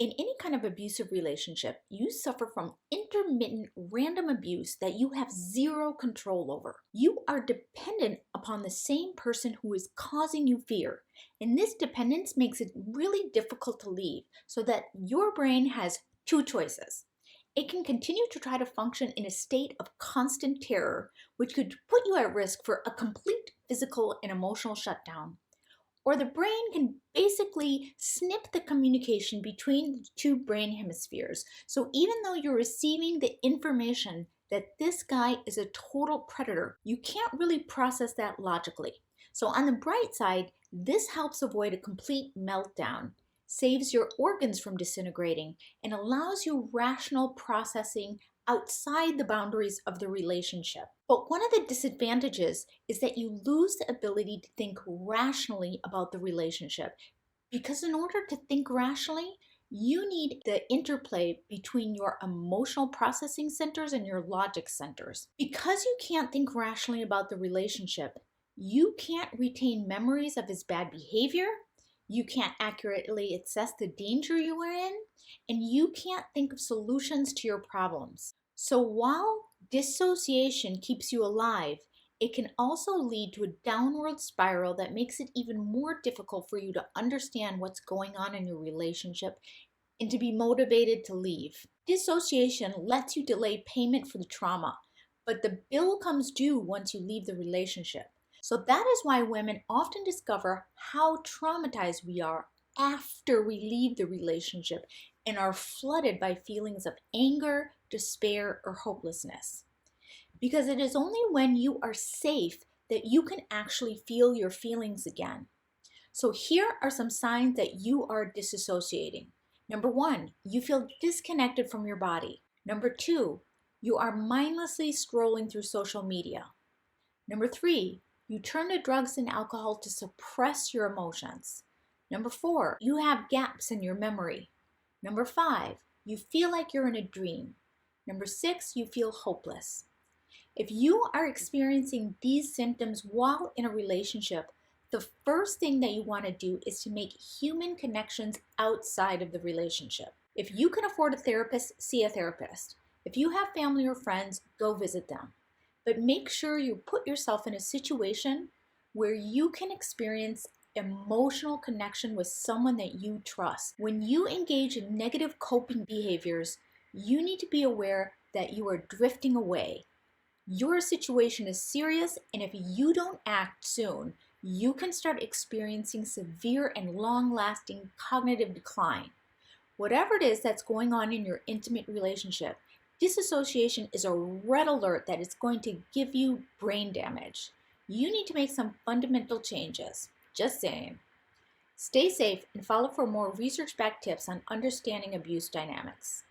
In any kind of abusive relationship, you suffer from intermittent random abuse that you have zero control over. You are dependent upon the same person who is causing you fear, and this dependence makes it really difficult to leave, so that your brain has two choices. It can continue to try to function in a state of constant terror, which could put you at risk for a complete physical and emotional shutdown. Or the brain can basically snip the communication between the two brain hemispheres. So even though you're receiving the information that this guy is a total predator, you can't really process that logically. So on the bright side, this helps avoid a complete meltdown, saves your organs from disintegrating, and allows you rational processing outside the boundaries of the relationship. But one of the disadvantages is that you lose the ability to think rationally about the relationship. Because in order to think rationally, you need the interplay between your emotional processing centers and your logic centers. Because you can't think rationally about the relationship, you can't retain memories of his bad behavior, you can't accurately assess the danger you were in, and you can't think of solutions to your problems. So while dissociation keeps you alive, it can also lead to a downward spiral that makes it even more difficult for you to understand what's going on in your relationship and to be motivated to leave. Dissociation lets you delay payment for the trauma, but the bill comes due once you leave the relationship. So that is why women often discover how traumatized we are after we leave the relationship and are flooded by feelings of anger, despair, or hopelessness. Because it is only when you are safe that you can actually feel your feelings again. So here are some signs that you are disassociating. Number 1, you feel disconnected from your body. Number 2, you are mindlessly scrolling through social media. Number 3, you turn to drugs and alcohol to suppress your emotions. Number 4, you have gaps in your memory. Number 5, you feel like you're in a dream. Number 6, you feel hopeless. If you are experiencing these symptoms while in a relationship, the first thing that you want to do is to make human connections outside of the relationship. If you can afford a therapist, see a therapist. If you have family or friends, go visit them. But make sure you put yourself in a situation where you can experience emotional connection with someone that you trust. When you engage in negative coping behaviors, you need to be aware that you are drifting away. Your situation is serious, and if you don't act soon, you can start experiencing severe and long-lasting cognitive decline. Whatever it is that's going on in your intimate relationship, disassociation is a red alert that it's going to give you brain damage. You need to make some fundamental changes. Just saying. Stay safe and follow for more research-backed tips on understanding abuse dynamics.